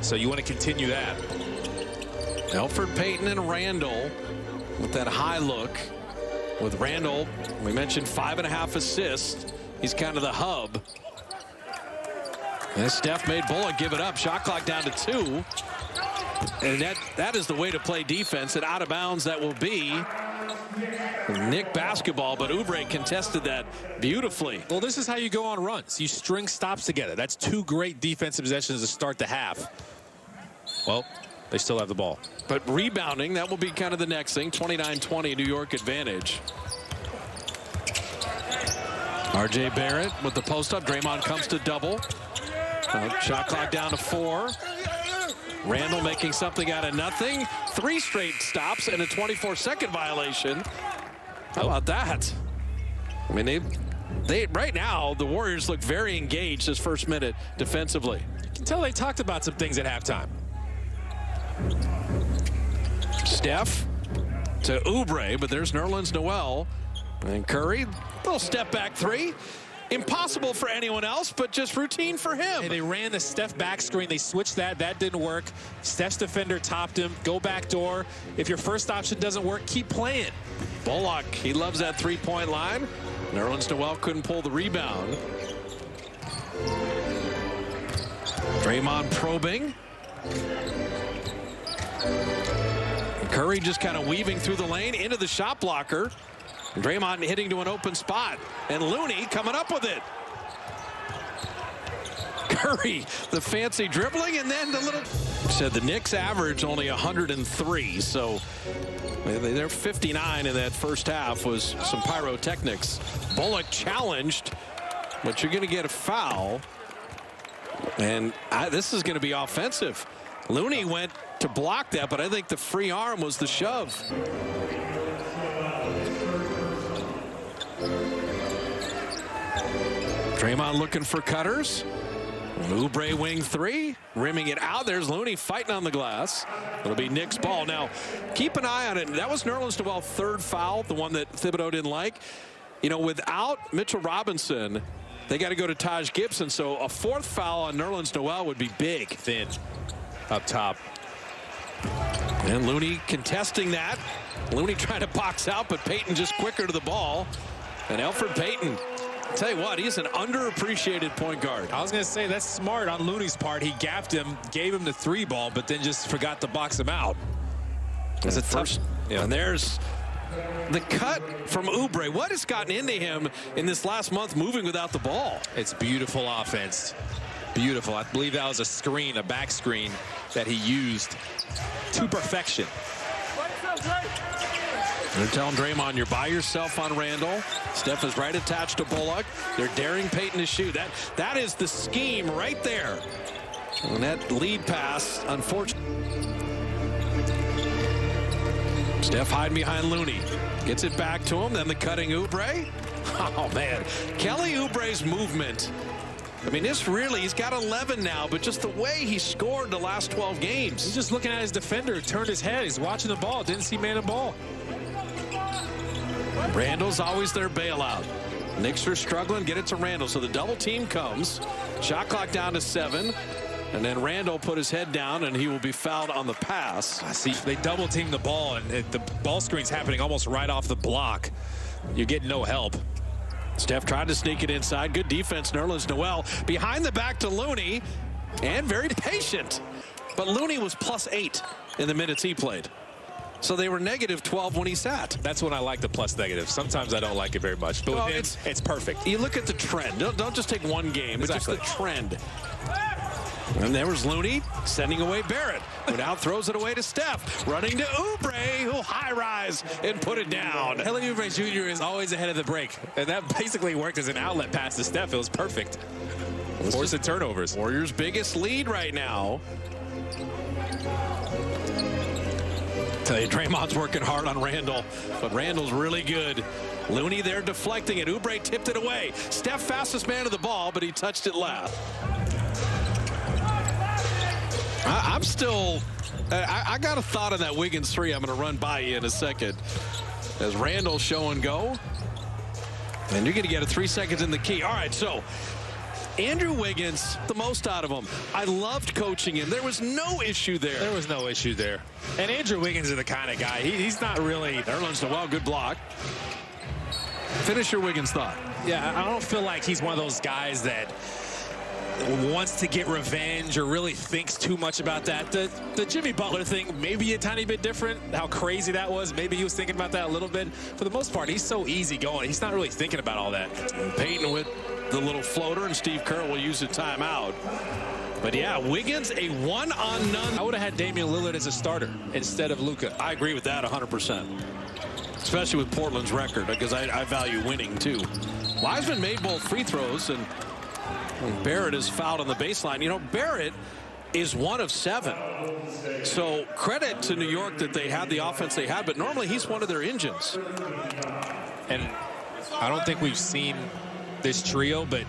So you want to continue that. Elfrid Payton and Randall with that high look. With Randall, we mentioned 5.5 assists. He's kind of the hub. And Steph made Bullock give it up. Shot clock down to 2. And that is the way to play defense. And out of bounds that will be Knick basketball, but Oubre contested that beautifully. Well, this is how you go on runs. You string stops together. That's 2 great defensive possessions to start the half. Well, they still have the ball. But rebounding, that will be kind of the next thing. 29-20 New York advantage. R.J. Barrett with the post-up. Draymond comes to double. Shot clock down to 4. Randall making something out of nothing. 3 straight stops and a 24-second violation. How about that? I mean, they right now, the Warriors look very engaged this first minute defensively. You can tell they talked about some things at halftime. Steph to Oubre, but there's Nerlens Noel. And Curry, little step back 3. Impossible for anyone else, but just routine for him. And they ran the Steph back screen. They switched that. That didn't work. Steph's defender topped him. Go back door. If your first option doesn't work, keep playing. Bullock, he loves that 3-point line. Nerlens Noel couldn't pull the rebound. Draymond probing. Curry just kind of weaving through the lane into the shot blocker. Draymond hitting to an open spot. And Looney coming up with it. Curry, the fancy dribbling, and then the little... Said the Knicks average only 103, so they're 59 in that first half was some pyrotechnics. Bullock challenged, but you're going to get a foul. And this is going to be offensive. Looney went to block that, but I think the free arm was the shove. Draymond looking for cutters. Oubre wing 3, rimming it out. There's Looney fighting on the glass. It'll be Knicks ball. Now, keep an eye on it. That was Nerlens Noel's 3rd foul, the one that Thibodeau didn't like. You know, without Mitchell Robinson, they got to go to Taj Gibson. So a 4th foul on Nerlens Noel would be big. Thin up top. And Looney contesting that. Looney trying to box out, but Payton just quicker to the ball. And Elfrid Payton, tell you what, he's an underappreciated point guard. I was going to say, that's smart on Looney's part. He gapped him, gave him the 3 ball, but then just forgot to box him out. That's a tough. Yeah. And there's the cut from Oubre. What has gotten into him in this last month moving without the ball? It's beautiful offense. Beautiful. I believe that was a screen, a back screen that he used to perfection. They're telling Draymond, you're by yourself on Randall. Steph is right attached to Bullock. They're daring Payton to shoot. That is the scheme right there. And that lead pass, unfortunately. Steph hiding behind Looney. Gets it back to him. Then the cutting Oubre. Oh, man. Kelly Oubre's movement. I mean, this really, he's got 11 now, but just the way he scored the last 12 games. He's just looking at his defender, turned his head. He's watching the ball, didn't see man and ball. Randall's always their bailout. Knicks are struggling, get it to Randall. So the double team comes. Shot clock down to 7. And then Randall put his head down, and he will be fouled on the pass. I see, they double team the ball, and the ball screen's happening almost right off the block. You get no help. Steph tried to sneak it inside. Good defense, Nerlens Noel. Behind the back to Looney, and very patient. But Looney was +8 in the minutes he played. So they were -12 when he sat. That's when I like the plus negative. Sometimes I don't like it very much. But well, with him, it's perfect. You look at the trend. Don't just take one game, exactly. It's just the trend. And there was Looney sending away Barrett, who now throws it away to Steph. Running to Oubre, who'll high-rise and put it down. Kelly Oubre Jr. is always ahead of the break. And that basically worked as an outlet pass to Steph. It was perfect. Forcing turnovers. Warriors' biggest lead right now. Tell you, Draymond's working hard on Randall, but Randall's really good. Looney there deflecting it. Oubre tipped it away. Steph fastest man to the ball, but he touched it last. I'm still, I got a thought on that Wiggins 3 I'm going to run by you in a second. As Randall show and go. And you're going to get it 3 seconds in the key. All right, so Andrew Wiggins, the most out of him. I loved coaching him. There was no issue there. There was no issue there. And Andrew Wiggins is the kind of guy. He's not really. Nerlens Noel, good block. Finish your Wiggins thought. Yeah, I don't feel like he's one of those guys that wants to get revenge or really thinks too much about that. The Jimmy Butler thing, maybe a tiny bit different, how crazy that was. Maybe he was thinking about that a little bit. For the most part, he's so easy going. He's not really thinking about all that. Peyton with the little floater, and Steve Kerr will use a timeout. But yeah, Wiggins, a one-on-none. I would have had Damian Lillard as a starter instead of Luka. I agree with that 100%. Especially with Portland's record, because I value winning too. Wiseman made both free throws, and Barrett is fouled on the baseline. You know, Barrett is 1 of 7. So credit to New York that they had the offense they had, but normally he's one of their engines. And I don't think we've seen this trio, but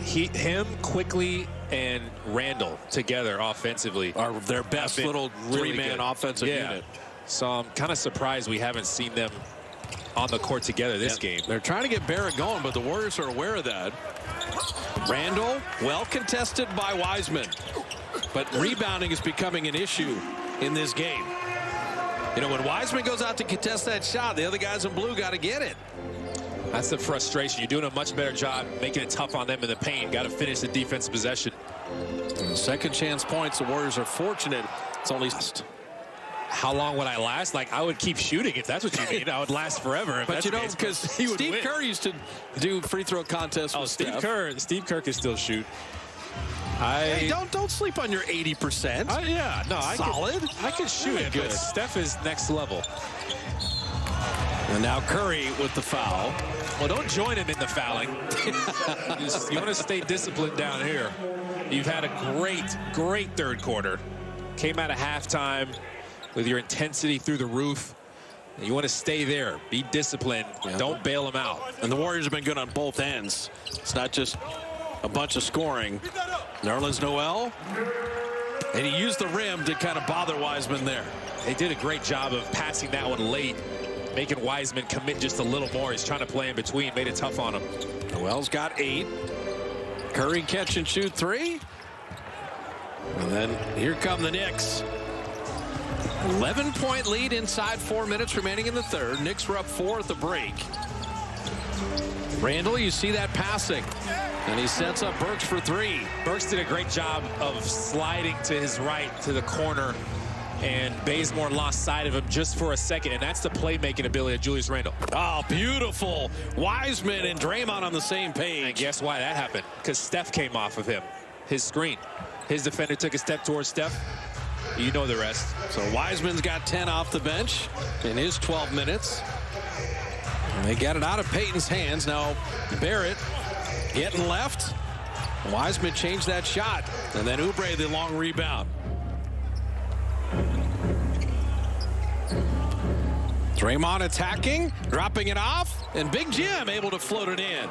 him, Quickly, and Randall together offensively are their best little three-man offensive unit. So I'm kind of surprised we haven't seen them on the court together this game. They're trying to get Barrett going, but the Warriors are aware of that. Randall, well contested by Wiseman, but rebounding is becoming an issue in this game. You know, when Wiseman goes out to contest that shot, the other guys in blue got to get it. That's the frustration. You're doing a much better job making it tough on them in the paint. Got to finish the defensive possession. Second chance points. The Warriors are fortunate. It's only how long would I last? Like, I would keep shooting if that's what you mean. I would last forever. If but that's you know, because Steve Kerr used to do free throw contests with Steve Kerr can still shoot. Hey, don't sleep on your 80%. Yeah, no, I can shoot it. Good. But Steph is next level. And now Curry with the foul. Well, don't join him in the fouling. You want to stay disciplined down here. You've had a great third quarter. Came out of halftime with your intensity through the roof. You want to stay there. Be disciplined. Yeah. Don't bail them out. And the Warriors have been good on both ends. It's not just a bunch of scoring. Nerlens Noel. And he used the rim to kind of bother Wiseman there. They did a great job of passing that one late, making Wiseman commit just a little more. He's trying to play in between, made it tough on him. Noel's got 8. Curry catch and shoot 3. And then here come the Knicks. 11-point lead inside 4 minutes remaining in the third. Knicks were up 4 at the break. Randall, you see that passing. And he sets up Burks for 3. Burks did a great job of sliding to his right to the corner. And Bazemore lost sight of him just for a second. And that's the playmaking ability of Julius Randle. Oh, beautiful. Wiseman and Draymond on the same page. And guess why that happened? Because Steph came off of him. His screen. His defender took a step towards Steph. You know the rest. So Wiseman's got 10 off the bench in his 12 minutes. And they get it out of Peyton's hands. Now Barrett getting left. Wiseman changed that shot. And then Oubre the long rebound. Draymond attacking, dropping it off, and Big Jim able to float it in.